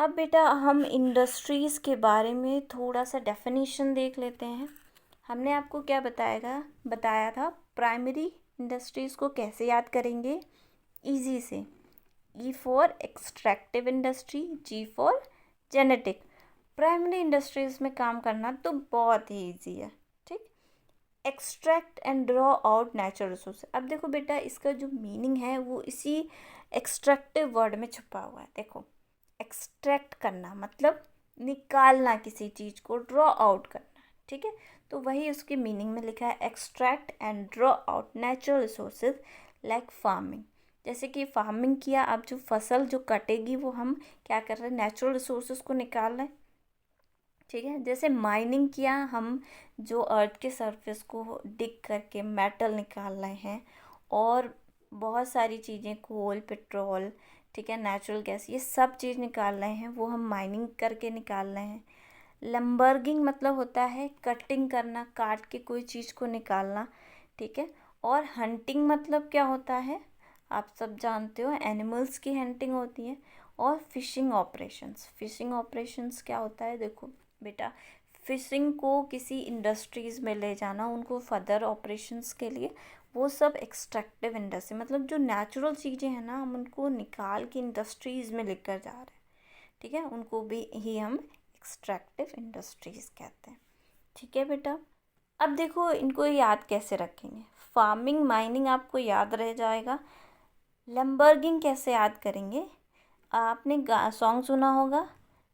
अब बेटा हम इंडस्ट्रीज़ के बारे में थोड़ा सा डेफिनेशन देख लेते हैं। हमने आपको क्या बताया था प्राइमरी इंडस्ट्रीज़ को कैसे याद करेंगे। इजी से, E for extractive industry, G for genetic. Primary industries में काम करना तो बहुत ही ईजी है। ठीक, extract and draw out natural resource. अब देखो बेटा, इसका जो मीनिंग है वो इसी एक्सट्रैक्टिव वर्ड में छुपा हुआ है। देखो, एक्सट्रैक्ट करना मतलब निकालना किसी चीज़ को, ड्रॉ आउट करना। ठीक है, तो वही उसके मीनिंग में लिखा है, extract and draw out natural resources like farming. जैसे कि फार्मिंग किया, अब जो फसल जो कटेगी वो हम क्या कर रहे हैं, नेचुरल रिसोर्सेज को निकाल रहे हैं। ठीक है, जैसे माइनिंग किया, हम जो अर्थ के सरफेस को डिग करके मेटल निकाल रहे हैं, और बहुत सारी चीज़ें, कोल, पेट्रोल, ठीक है, नेचुरल गैस, ये सब चीज़ निकाल रहे हैं, वो हम माइनिंग करके निकाल रहे हैं। लंबर्गिंग मतलब होता है कटिंग करना, काट के कोई चीज़ को निकालना। ठीक है, और हंटिंग मतलब क्या होता है, आप सब जानते हो, एनिमल्स की हंटिंग होती है। और फिशिंग ऑपरेशंस क्या होता है, देखो बेटा, फिशिंग को किसी इंडस्ट्रीज़ में ले जाना, उनको फर्दर ऑपरेशंस के लिए, वो सब एक्सट्रैक्टिव इंडस्ट्री, मतलब जो नेचुरल चीज़ें हैं ना, हम उनको निकाल के इंडस्ट्रीज़ में लेकर जा रहे हैं। ठीक है, उनको भी ही हम एक्सट्रैक्टिव इंडस्ट्रीज़ कहते हैं। ठीक है बेटा, अब देखो इनको याद कैसे रखेंगे। फार्मिंग, माइनिंग आपको याद रह जाएगा। लंबर्गिंग कैसे याद करेंगे, आपने सॉन्ग सुना होगा,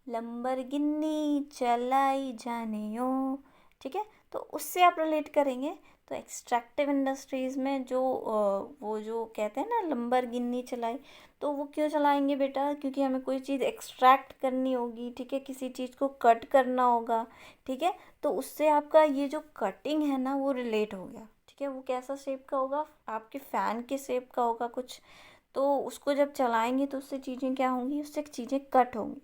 लंबरगिनी चलाई जानियो। ठीक है, तो उससे आप रिलेट करेंगे। तो एक्सट्रैक्टिव इंडस्ट्रीज़ में जो वो जो कहते हैं ना लंबरगिनी चलाई, तो वो क्यों चलाएंगे बेटा, क्योंकि हमें कोई चीज़ एक्सट्रैक्ट करनी होगी। ठीक है, किसी चीज़ को कट करना होगा। ठीक है, तो उससे आपका ये जो कटिंग है ना वो रिलेट हो गया। ठीक है, वो कैसा शेप का होगा, आपके फ़ैन के शेप का होगा कुछ, तो उसको जब चलाएंगे तो उससे चीज़ें क्या होंगी, उससे चीज़ें कट होंगी।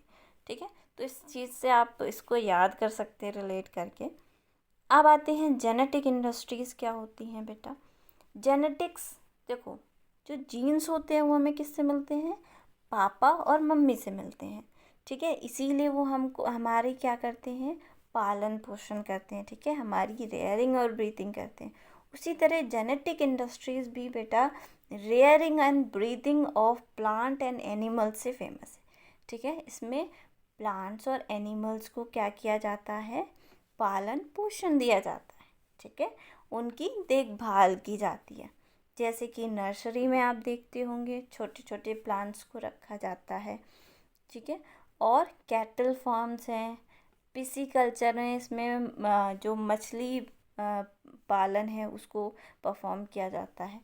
ठीक है, तो इस चीज़ से आप इसको याद कर सकते हैं रिलेट करके। अब आते हैं जेनेटिक इंडस्ट्रीज़ क्या होती हैं बेटा। जेनेटिक्स, देखो, जो जीन्स होते हैं वो हमें किससे मिलते हैं, पापा और मम्मी से मिलते हैं। ठीक है, इसीलिए वो हमको हमारी क्या करते हैं, पालन पोषण करते हैं। ठीक है, हमारी रेयरिंग और ब्रीथिंग करते हैं। उसी तरह जेनेटिक इंडस्ट्रीज़ भी बेटा rearing and breathing of plant and animals से फेमस है। ठीक है, इसमें प्लांट्स और एनिमल्स को क्या किया जाता है, पालन पोषण दिया जाता है। ठीक है, उनकी देखभाल की जाती है। जैसे कि नर्सरी में आप देखते होंगे छोटे छोटे प्लांट्स को रखा जाता है। ठीक है, और कैटल फार्म्स हैं, पिसीकल्चर में, इसमें जो मछली पालन है उसको परफॉर्म किया जाता है।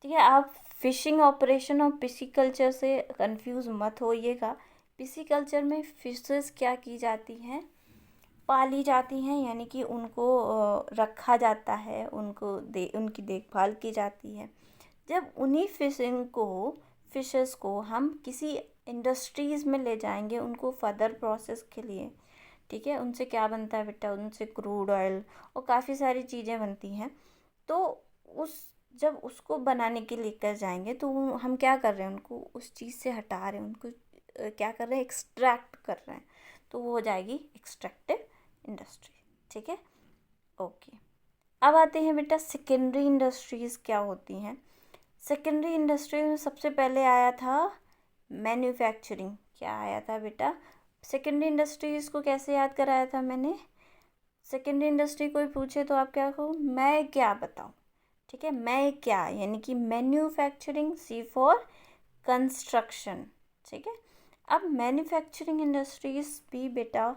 ठीक है, आप फिशिंग ऑपरेशन और पिसीकल्चर से कंफ्यूज मत होइएगा। पिसीकल्चर में फिशेस क्या की जाती हैं, पाली जाती हैं, यानी कि उनको रखा जाता है, उनकी देखभाल की जाती है। जब उन्हीं फिशेस को हम किसी इंडस्ट्रीज़ में ले जाएंगे उनको फर्दर प्रोसेस के लिए। ठीक है, उनसे क्या बनता है बेटा, उनसे क्रूड ऑयल और काफ़ी सारी चीज़ें बनती हैं। तो उस जब उसको बनाने के लिए लेकर जाएंगे तो हम क्या कर रहे हैं, उनको उस चीज़ से हटा रहे हैं, उनको क्या कर रहे हैं, एक्सट्रैक्ट कर रहे हैं। तो वो हो जाएगी एक्सट्रैक्टिव इंडस्ट्री। ठीक है, ओके। अब आते हैं बेटा सेकेंडरी इंडस्ट्रीज़ क्या होती हैं। सेकेंडरी इंडस्ट्री में सबसे पहले आया था मैन्युफैक्चरिंग। क्या आया था बेटा, सेकेंडरी इंडस्ट्रीज़ को कैसे याद कराया था मैंने, सेकेंडरी इंडस्ट्री कोई पूछे तो आप क्या कहो, मैं क्या बताऊँ। ठीक है, मैं क्या यानी कि मैन्युफैक्चरिंग, सी फॉर कंस्ट्रक्शन। ठीक है, अब मैन्युफैक्चरिंग इंडस्ट्रीज़ भी बेटा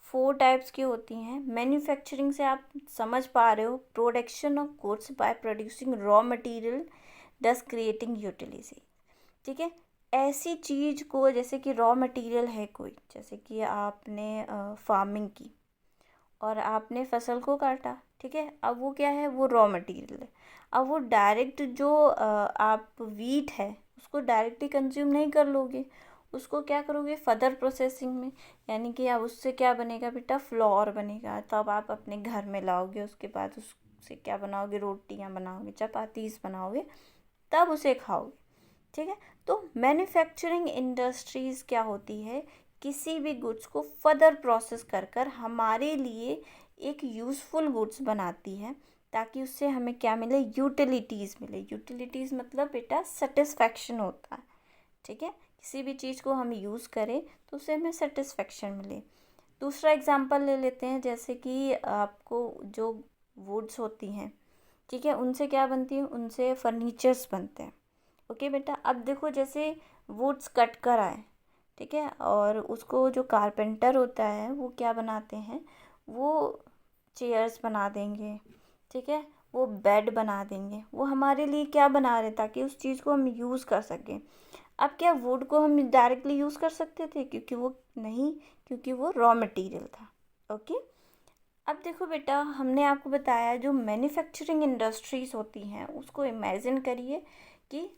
4 टाइप्स की होती हैं। मैन्युफैक्चरिंग से आप समझ पा रहे हो, production of goods by producing raw material दस क्रिएटिंग यूटिलिटी। ठीक है, ऐसी चीज़ को, जैसे कि रॉ मटेरियल है कोई, जैसे कि आपने फार्मिंग की और आपने फसल को काटा। ठीक है, अब वो क्या है, वो रॉ मटेरियल है। अब वो डायरेक्ट जो आप वीट है उसको डायरेक्टली कंज्यूम नहीं कर लोगे, उसको क्या करोगे, फर्दर प्रोसेसिंग में, यानी कि अब उससे क्या बनेगा बेटा, फ्लोर बनेगा। तब आप अपने घर में लाओगे, उसके बाद उससे क्या बनाओगे, रोटियां बनाओगे, चपातीस बनाओगे, तब उसे खाओगे। ठीक है, तो मैन्युफैक्चरिंग इंडस्ट्रीज़ क्या होती है, किसी भी गुड्स को फर्दर प्रोसेस कर कर हमारे लिए एक यूज़फुल गुड्स बनाती है, ताकि उससे हमें क्या मिले, यूटिलिटीज़ मिले। यूटिलिटीज़ मतलब बेटा सेटिस्फैक्शन होता है, ठीक है। किसी भी चीज़ को हम यूज़ करें तो उससे हमें सेटिस्फैक्शन मिले। दूसरा एग्जांपल ले लेते हैं, जैसे कि आपको जो वुड्स होती हैं, ठीक है, उनसे क्या बनती है, उनसे फर्नीचर्स बनते हैं। ओके बेटा, अब देखो जैसे वुड्स कट कर आए, ठीक है, और उसको जो कारपेंटर होता है वो क्या बनाते हैं, वो चेयर्स बना देंगे, ठीक है, वो बेड बना देंगे। वो हमारे लिए क्या बना रहे, ताकि उस चीज़ को हम यूज़ कर सकें। अब क्या वुड को हम डायरेक्टली यूज़ कर सकते थे, क्योंकि वो नहीं, क्योंकि वो रॉ मटेरियल था। ओके, अब देखो बेटा, हमने आपको बताया जो मैन्युफैक्चरिंग इंडस्ट्रीज़ होती हैं उसको इमेजिन करिए कि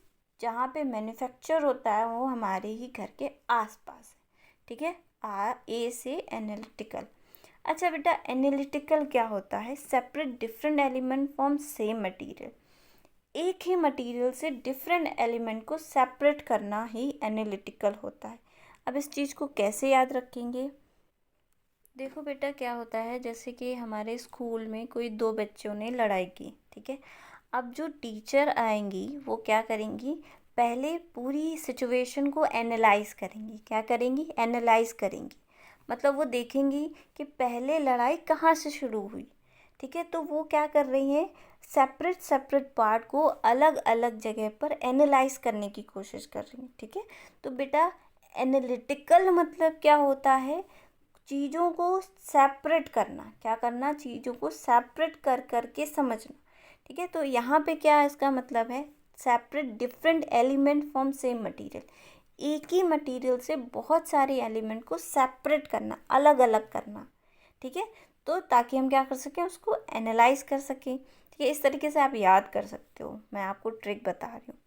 जहाँ पे मैन्युफैक्चर होता है वो हमारे ही घर के आसपास है, ठीक है। ए से एनालिटिकल। अच्छा बेटा, एनालिटिकल क्या होता है, separate different element from same material. एक ही मटेरियल से डिफरेंट एलिमेंट को सेपरेट करना ही एनालिटिकल होता है। अब इस चीज़ को कैसे याद रखेंगे, देखो बेटा क्या होता है, जैसे कि हमारे स्कूल में कोई दो बच्चों ने लड़ाई की, ठीक है। अब जो टीचर आएंगी वो क्या करेंगी, पहले पूरी सिचुएशन को एनालाइज करेंगी। क्या करेंगी, एनालाइज करेंगी। मतलब वो देखेंगी कि पहले लड़ाई कहाँ से शुरू हुई, ठीक है। तो वो क्या कर रही हैं, सेपरेट सेपरेट पार्ट को अलग अलग जगह पर एनालाइज करने की कोशिश कर रही हैं, ठीक है। तो बेटा एनालिटिकल मतलब क्या होता है, चीज़ों को सेपरेट करना। क्या करना, चीज़ों को सेपरेट कर करके समझना, ठीक है। तो यहाँ पे क्या इसका मतलब है, separate different element from same material. एक ही मटेरियल से बहुत सारे एलिमेंट को सेपरेट करना, अलग अलग करना, ठीक है। तो ताकि हम क्या कर सकें, उसको एनालाइज कर सकें, ठीक है। इस तरीके से आप याद कर सकते हो, मैं आपको ट्रिक बता रही हूँ,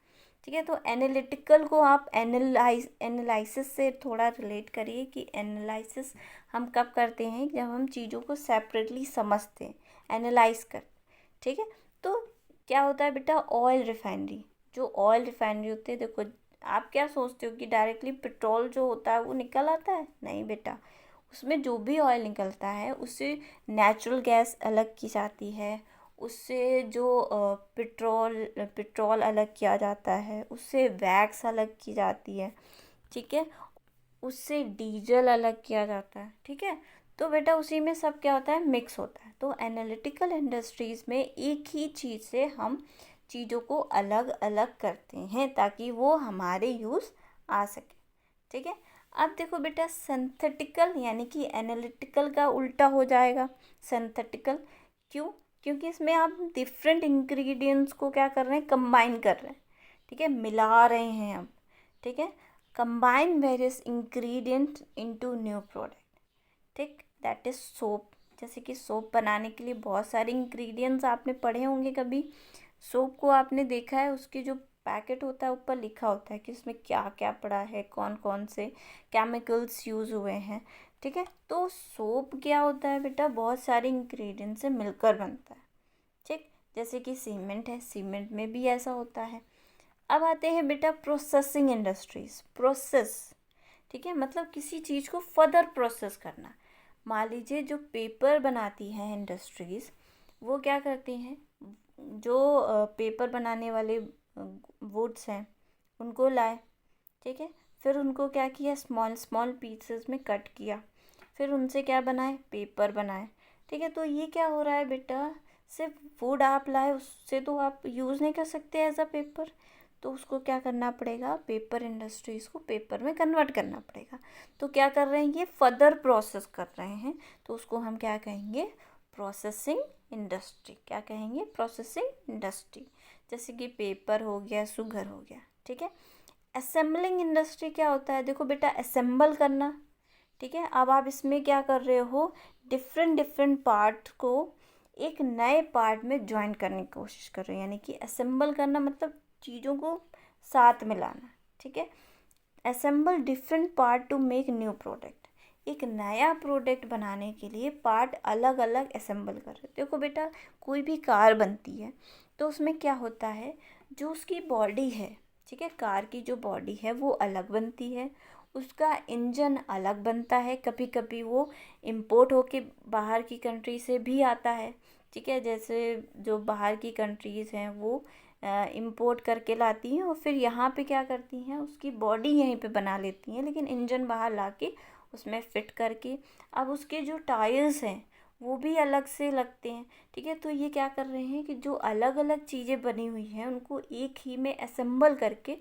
ठीक है। तो एनालिटिकल को आप एनालिसिस से थोड़ा रिलेट करिए कि एनालिसिस हम कब करते हैं, जब हम चीज़ों को सेपरेटली समझते हैं, एनालाइज कर, ठीक है। तो क्या होता है बेटा, ऑयल रिफाइनरी, जो ऑयल रिफाइनरी होती है, देखो आप क्या सोचते हो कि डायरेक्टली पेट्रोल जो होता है वो निकल आता है, नहीं बेटा। उसमें जो भी ऑयल निकलता है उससे नेचुरल गैस अलग की जाती है, उससे जो पेट्रोल अलग किया जाता है, उससे वैक्स अलग की जाती है, ठीक है, उससे डीजल अलग किया जाता है, ठीक है। तो बेटा उसी में सब क्या होता है, मिक्स होता है। तो एनालिटिकल इंडस्ट्रीज़ में एक ही चीज़ से हम चीज़ों को अलग अलग करते हैं, ताकि वो हमारे यूज़ आ सके, ठीक है। अब देखो बेटा, सिंथेटिकल यानी कि एनालिटिकल का उल्टा हो जाएगा, सिंथेटिकल। क्यों, क्योंकि इसमें आप डिफरेंट इंग्रेडिएंट्स को क्या कर रहे हैं, कंबाइन कर रहे हैं, ठीक है, मिला रहे हैं अब, ठीक है। Combine various ingredient into new product, ठीक, दैट इज सोप। जैसे कि सोप बनाने के लिए बहुत सारे इंग्रेडिएंट्स आपने पढ़े होंगे कभी। सोप को आपने देखा है, उसकी जो पैकेट होता है ऊपर लिखा होता है कि उसमें क्या क्या पड़ा है, कौन कौन से केमिकल्स यूज़ हुए हैं, ठीक है। तो सोप क्या होता है बेटा, बहुत सारे इंग्रेडिएंट्स से मिलकर बनता है, ठीक। जैसे कि सीमेंट है, सीमेंट में भी ऐसा होता है। अब आते हैं बेटा प्रोसेसिंग इंडस्ट्रीज, प्रोसेस, ठीक है, मतलब किसी चीज़ को फर्दर प्रोसेस करना। मान लीजिए जो पेपर बनाती हैं इंडस्ट्रीज़, वो क्या करती हैं, जो पेपर बनाने वाले वुड्स हैं उनको लाए, ठीक है, फिर उनको क्या किया, स्मॉल स्मॉल पीसेस में कट किया, फिर उनसे क्या बनाए, पेपर बनाए, ठीक है। तो ये क्या हो रहा है बेटा, सिर्फ वुड आप लाए, उससे तो आप यूज़ नहीं कर सकते एज अ पेपर। तो उसको क्या करना पड़ेगा, पेपर इंडस्ट्रीज़ को पेपर में कन्वर्ट करना पड़ेगा। तो क्या कर रहे हैं, ये फर्दर प्रोसेस कर रहे हैं, तो उसको हम क्या कहेंगे, प्रोसेसिंग इंडस्ट्री। क्या कहेंगे, प्रोसेसिंग इंडस्ट्री। जैसे कि पेपर हो गया, शुगर हो गया, ठीक है। असेंबलिंग इंडस्ट्री क्या होता है, देखो बेटा असेंबल करना, ठीक है। अब आप इसमें क्या कर रहे हो, डिफरेंट डिफरेंट पार्ट को एक नए पार्ट में ज्वाइन करने की कोशिश कर रहे हो, यानी कि असेंबल करना मतलब चीज़ों को साथ मिलाना, ठीक है। Assemble different part two make new product, एक नया प्रोडक्ट बनाने के लिए पार्ट अलग अलग असेंबल कर रहे हो। देखो बेटा, कोई भी कार बनती है तो उसमें क्या होता है, जो उसकी बॉडी है, ठीक है, कार की जो बॉडी है वो अलग बनती है, उसका इंजन अलग बनता है, कभी कभी वो इम्पोर्ट होके बाहर की कंट्री से भी आता है, ठीक है। जैसे जो बाहर की कंट्रीज़ हैं वो इम्पोर्ट करके लाती हैं और फिर यहाँ पे क्या करती हैं, उसकी बॉडी यहीं पे बना लेती हैं, लेकिन इंजन बाहर ला के उसमें फ़िट करके अब उसके जो टायर्स हैं वो भी अलग से लगते हैं, ठीक है। तो ये क्या कर रहे हैं कि जो अलग अलग चीज़ें बनी हुई हैं उनको एक ही में असेंबल करके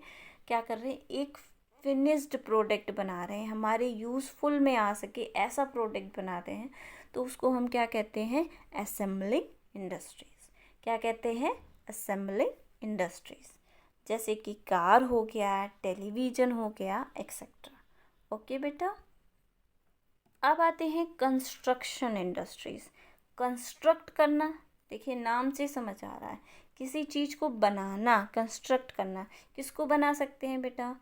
क्या कर रहे हैं, एक फिनिश्ड प्रोडक्ट बना रहे हैं, हमारे यूज़फुल में आ सके ऐसा प्रोडक्ट बना रहे हैं। तो उसको हम क्या कहते हैं, असेंबलिंग इंडस्ट्रीज़। क्या कहते हैं, असेंबलिंग इंडस्ट्रीज़। जैसे कि कार हो गया, टेलीविज़न हो गया, एक्सेट्रा। ओके बेटा। अब आते हैं कंस्ट्रक्शन इंडस्ट्रीज़। कंस्ट्रक्ट करना, देखिए नाम से समझ आ रहा है, किसी चीज़ को बनाना, कंस्ट्रक्ट करना। किसको बना सकते हैं बेटा,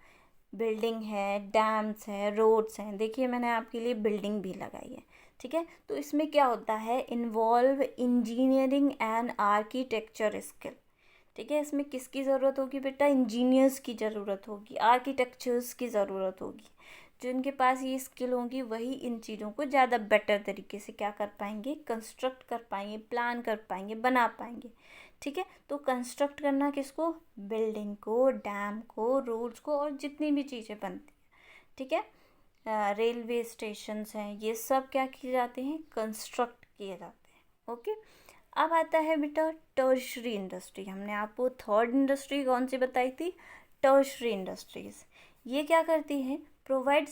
बिल्डिंग है, डैम्स है, रोड्स हैं। देखिए मैंने आपके लिए बिल्डिंग भी लगाई है, ठीक है। तो इसमें क्या होता है, involve engineering and architecture skill, ठीक है। इसमें किसकी ज़रूरत होगी बेटा, इंजीनियर्स की ज़रूरत होगी, आर्किटेक्चर्स की ज़रूरत होगी। जिनके पास ये स्किल होगी वही इन चीज़ों को ज़्यादा बेटर तरीके से क्या कर पाएंगे, कंस्ट्रक्ट कर पाएंगे, प्लान कर पाएंगे, बना पाएंगे, ठीक है। तो कंस्ट्रक्ट करना किसको, बिल्डिंग को, डैम को, रोड्स को और जितनी भी चीज़ें बनती हैं, ठीक है। रेलवे स्टेशंस हैं, ये सब क्या किए जाते हैं, कंस्ट्रक्ट किए जाते हैं। ओके। अब आता है बेटा टर्शरी इंडस्ट्री। हमने आपको थर्ड इंडस्ट्री कौन सी बताई थी, टर्शरी इंडस्ट्रीज़। ये क्या करती हैं, provide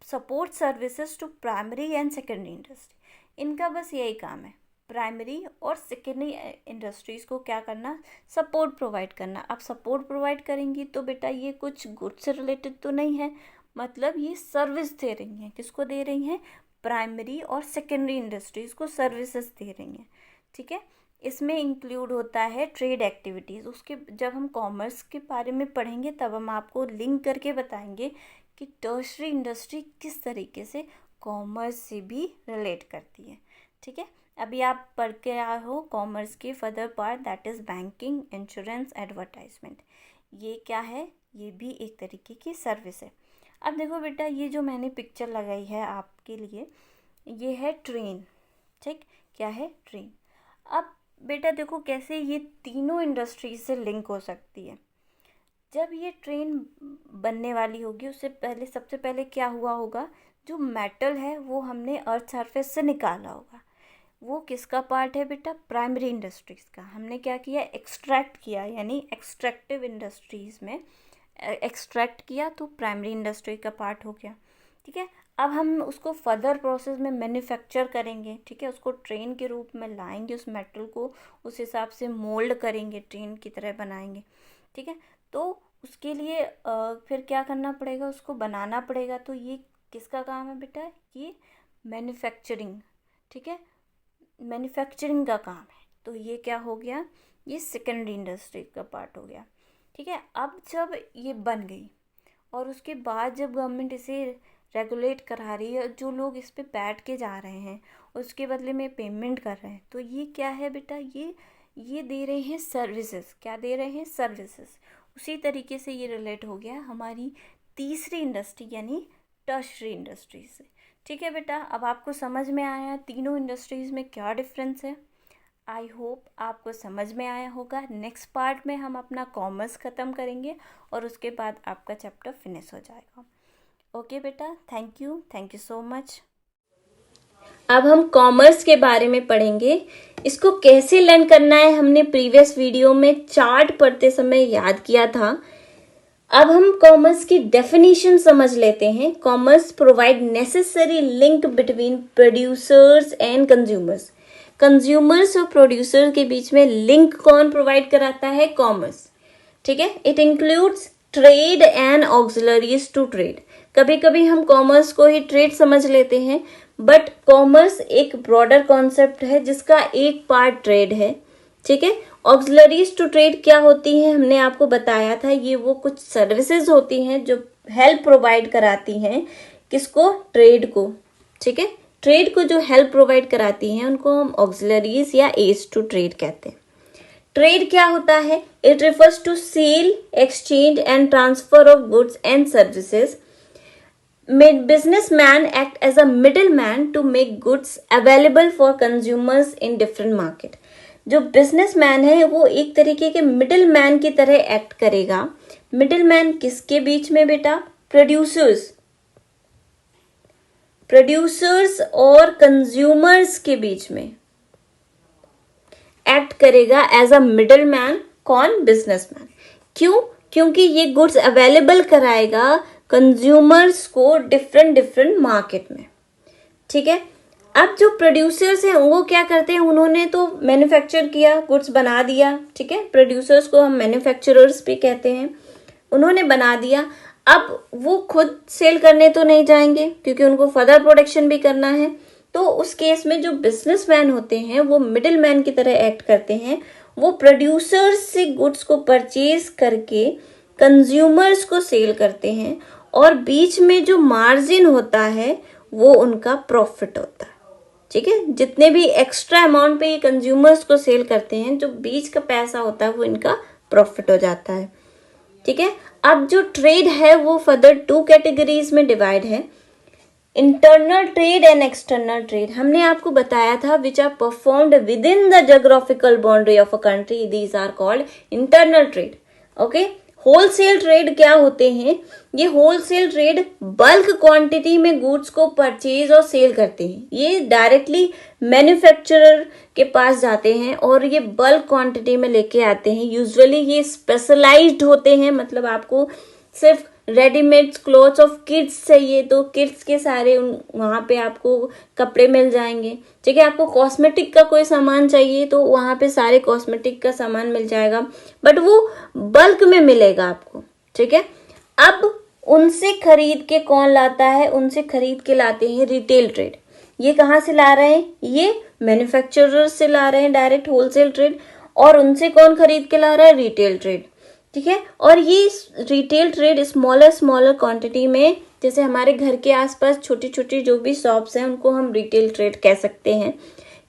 support services to primary and secondary industry. इनका बस यही काम है, प्राइमरी और सेकेंडरी इंडस्ट्रीज़ को क्या करना, सपोर्ट प्रोवाइड करना। अब सपोर्ट प्रोवाइड करेंगी तो बेटा ये कुछ गुड्स से रिलेटेड तो नहीं है, मतलब ये सर्विस दे रही हैं। किसको दे रही हैं, प्राइमरी और सेकेंडरी इंडस्ट्रीज़ को सर्विसेज दे रही हैं, ठीक है। इसमें इंक्लूड होता है ट्रेड एक्टिविटीज़। उसके जब हम कॉमर्स के बारे में पढ़ेंगे तब हम आपको लिंक करके बताएंगे कि टर्शरी इंडस्ट्री किस तरीके से कॉमर्स से भी रिलेट करती है, ठीक है। अभी आप पढ़ के आए हो कॉमर्स के further part, that is banking, insurance, advertisement. ये क्या है, ये भी एक तरीके की सर्विस है। अब देखो बेटा, ये जो मैंने पिक्चर लगाई है आपके लिए, ये है ट्रेन, ठीक, क्या है, ट्रेन। अब बेटा देखो कैसे ये तीनों इंडस्ट्रीज से लिंक हो सकती है। जब ये ट्रेन बनने वाली होगी उससे पहले, सबसे पहले क्या हुआ होगा, जो मेटल है वो हमने अर्थ सरफेस से निकाला होगा। वो किसका पार्ट है बेटा, प्राइमरी इंडस्ट्रीज़ का। हमने क्या किया, एक्सट्रैक्ट किया, यानी एक्सट्रैक्टिव इंडस्ट्रीज़ में एक्सट्रैक्ट किया तो प्राइमरी इंडस्ट्री का पार्ट हो गया, ठीक है। अब हम उसको फर्दर प्रोसेस में मैन्युफैक्चर करेंगे, ठीक है। उसको ट्रेन के रूप में लाएंगे, उस मेटल को उस हिसाब से मोल्ड करेंगे, ट्रेन की तरह बनाएंगे, ठीक है। तो उसके लिए फिर क्या करना पड़ेगा, उसको बनाना पड़ेगा। तो ये किसका काम है बेटा, ये मैन्युफैक्चरिंग, ठीक है, मैन्युफैक्चरिंग का काम है। तो ये क्या हो गया, ये सेकेंडरी इंडस्ट्री का पार्ट हो गया, ठीक है। अब जब ये बन गई और उसके बाद जब गवर्नमेंट इसे रेगुलेट करा रही है, जो लोग इस पे बैठ के जा रहे हैं उसके बदले में पेमेंट कर रहे हैं, तो ये क्या है बेटा, ये दे रहे हैं सर्विसेज। क्या दे रहे हैं, सर्विसेज। उसी तरीके से ये रिलेट हो गया हमारी तीसरी इंडस्ट्री यानी टर्शरी इंडस्ट्री से, ठीक है बेटा। अब आपको समझ में आया तीनों इंडस्ट्रीज़ में क्या डिफरेंस है। आई होप आपको समझ में आया होगा। नेक्स्ट पार्ट में हम अपना कॉमर्स ख़त्म करेंगे और उसके बाद आपका चैप्टर फिनिश हो जाएगा। ओके बेटा, थैंक यू सो मच। अब हम कॉमर्स के बारे में पढ़ेंगे। इसको कैसे लर्न करना है हमने प्रीवियस वीडियो में चार्ट पढ़ते समय याद किया था। अब हम कॉमर्स की डेफिनेशन समझ लेते हैं। Commerce provide necessary link between producers and consumers. Consumers और प्रोड्यूसर के बीच में लिंक कौन प्रोवाइड कराता है, कॉमर्स, ठीक है। It includes trade and auxiliaries to trade. कभी कभी हम कॉमर्स को ही ट्रेड समझ लेते हैं, बट कॉमर्स एक ब्रॉडर कॉन्सेप्ट है जिसका एक पार्ट ट्रेड है, ठीक है। ऑक्सिलरीज टू ट्रेड क्या होती है, हमने आपको बताया था, ये वो कुछ सर्विसेज होती हैं जो हेल्प प्रोवाइड कराती हैं किसको, ट्रेड को, ठीक है। ट्रेड को जो हेल्प प्रोवाइड कराती हैं उनको हम ऑक्सिलरीज या एड्स टू ट्रेड कहते हैं। ट्रेड क्या होता है, it refers to sale, exchange and transfer of goods and services businessman act as a middleman to make goods available for consumers in different market. जो बिजनेसमैन है वो एक तरीके के मिडिल मैन की तरह एक्ट करेगा. मिडिल मैन किसके बीच में बेटा? प्रोड्यूसर्स और कंज्यूमर्स के बीच में एक्ट करेगा एज अ मिडिल मैन. कौन? बिजनेसमैन. क्यों? क्योंकि ये गुड्स अवेलेबल कराएगा कंज्यूमर्स को डिफरेंट मार्केट में. ठीक है. अब जो प्रोड्यूसर्स हैं वो क्या करते हैं? उन्होंने तो मैन्युफैक्चर किया, गुड्स बना दिया. ठीक है. प्रोड्यूसर्स को हम मैन्युफैक्चरर्स भी कहते हैं. उन्होंने बना दिया. अब वो खुद सेल करने तो नहीं जाएंगे क्योंकि उनको फर्दर प्रोडक्शन भी करना है. तो उस केस में जो बिजनेसमैन होते हैं वो मिडिल मैन की तरह एक्ट करते हैं. वो प्रोड्यूसर्स से गुड्स को परचेज करके कंज्यूमर्स को सेल करते हैं और बीच में जो मार्जिन होता है वो उनका प्रॉफिट होता है. ठीक है. जितने भी एक्स्ट्रा अमाउंट पे ये कंज्यूमर्स को सेल करते हैं, जो बीच का पैसा होता है वो इनका प्रॉफिट हो जाता है. ठीक है. अब जो ट्रेड है वो फर्दर 2 कैटेगरीज में डिवाइड है, internal trade and external trade. हमने आपको बताया था which are performed within the geographical boundary of a country, these are called internal trade. Okay. Wholesale trade क्या होते हैं? ये होलसेल ट्रेड बल्क क्वांटिटी में गुड्स को परचेज और सेल करते हैं. ये डायरेक्टली मैन्युफैक्चरर के पास जाते हैं और ये बल्क क्वांटिटी में लेके आते हैं. यूजुअली ये स्पेशलाइज्ड होते हैं, मतलब आपको सिर्फ रेडीमेड क्लोथ्स ऑफ किड्स चाहिए तो किड्स के सारे वहाँ पे आपको कपड़े मिल जाएंगे. ठीक है. आपको कॉस्मेटिक का कोई सामान चाहिए तो वहाँ पे सारे कॉस्मेटिक का सामान मिल जाएगा, बट वो बल्क में मिलेगा आपको. ठीक है. अब उनसे खरीद के कौन लाता है? उनसे खरीद के लाते हैं रिटेल ट्रेड. ये कहाँ से ला रहे हैं? ये मैन्युफैक्चरर से ला रहे हैं डायरेक्ट होलसेल ट्रेड. और उनसे कौन खरीद के ला रहा है? Retail trade. ठीक है. और ये रिटेल ट्रेड स्मॉलर क्वांटिटी में, जैसे हमारे घर के आसपास छोटी छोटी जो भी शॉप्स हैं उनको हम रिटेल ट्रेड कह सकते हैं,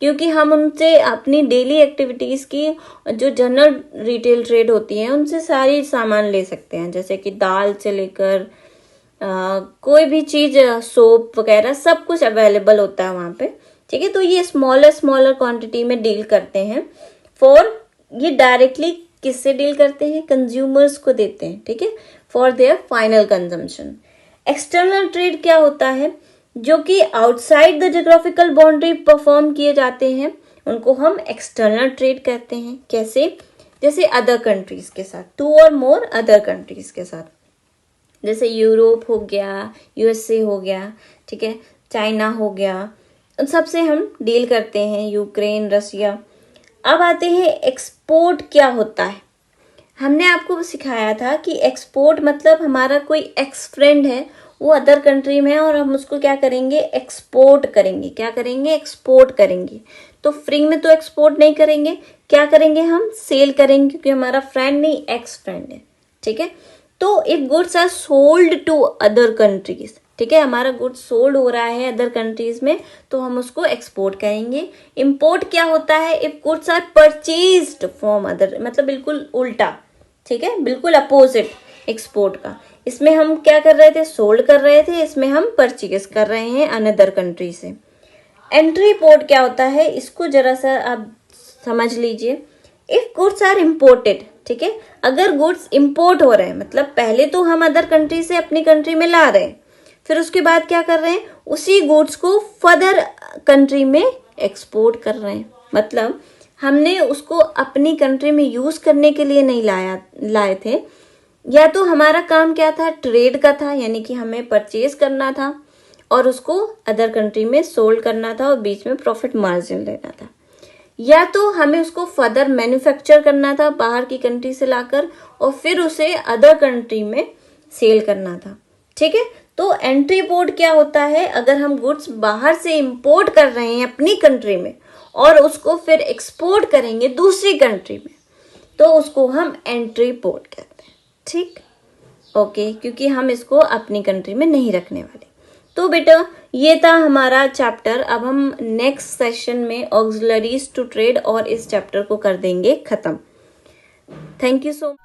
क्योंकि हम उनसे अपनी डेली एक्टिविटीज की जो जनरल रिटेल ट्रेड होती है उनसे सारी सामान ले सकते हैं, जैसे कि दाल से लेकर कोई भी चीज, सोप वगैरह सब कुछ अवेलेबल होता है वहां पे. ठीक है. तो ये स्मॉलर क्वांटिटी में डील करते हैं. ये डायरेक्टली किससे डील करते हैं? कंज्यूमर्स को देते हैं. ठीक है. For their final consumption. External trade क्या होता है? जो कि outside the geographical boundary perform किए जाते हैं उनको हम एक्सटर्नल ट्रेड कहते हैं. कैसे? जैसे अदर कंट्रीज के साथ, 2 और मोर अदर कंट्रीज के साथ, जैसे यूरोप हो गया, यूएसए हो गया. ठीक है. चाइना हो गया, उन सबसे हम डील करते हैं, यूक्रेन, रसिया. अब आते हैं एक्सपोर्ट क्या होता है. हमने आपको सिखाया था कि एक्सपोर्ट मतलब हमारा कोई एक्स फ्रेंड है, वो अदर कंट्री में है और हम उसको क्या करेंगे? एक्सपोर्ट करेंगे. क्या करेंगे? एक्सपोर्ट करेंगे. तो फ्री में तो एक्सपोर्ट नहीं करेंगे, क्या करेंगे? हम सेल करेंगे, क्योंकि हमारा फ्रेंड नहीं एक्स फ्रेंड है. ठीक है. तो if goods are sold to other countries, ठीक है, हमारा गुड्स सोल्ड हो रहा है अदर कंट्रीज में, तो हम उसको एक्सपोर्ट करेंगे. इंपोर्ट क्या होता है? If goods are purchased from other, मतलब बिल्कुल उल्टा. ठीक है. बिल्कुल अपोजिट एक्सपोर्ट का. इसमें हम क्या कर रहे थे? सोल्ड कर रहे थे. इसमें हम परचेज कर रहे हैं अनदर कंट्री से. एंट्री पोर्ट क्या होता है? इसको जरा सा आप समझ लीजिए. इफ गुड्स आर इम्पोर्टेड, ठीक है, अगर गुड्स इम्पोर्ट हो रहे हैं, मतलब पहले तो हम अदर कंट्री से अपनी कंट्री में ला रहे हैं, फिर उसके बाद क्या कर रहे हैं? उसी गुड्स को फर्दर कंट्री में एक्सपोर्ट कर रहे हैं. मतलब हमने उसको अपनी कंट्री में यूज करने के लिए नहीं लाए थे. या तो हमारा काम क्या था? ट्रेड का था, यानी कि हमें परचेज करना था और उसको अदर कंट्री में सोल्ड करना था और बीच में प्रॉफिट मार्जिन लेना था. या तो हमें उसको फर्दर मैन्युफैक्चर करना था बाहर की कंट्री से लाकर और फिर उसे अदर कंट्री में सेल करना था. ठीक है. तो एंट्री पोर्ट क्या होता है? अगर हम गुड्स बाहर से इंपोर्ट कर रहे हैं अपनी कंट्री में और उसको फिर एक्सपोर्ट करेंगे दूसरी कंट्री में, तो उसको हम एंट्री पोर्ट कहते हैं. ठीक. ओके. क्योंकि हम इसको अपनी कंट्री में नहीं रखने वाले. तो बेटा ये था हमारा चैप्टर. अब हम नेक्स्ट सेशन में ऑक्सिलरीज टू ट्रेड और इस चैप्टर को कर देंगे खत्म. Thank you so much.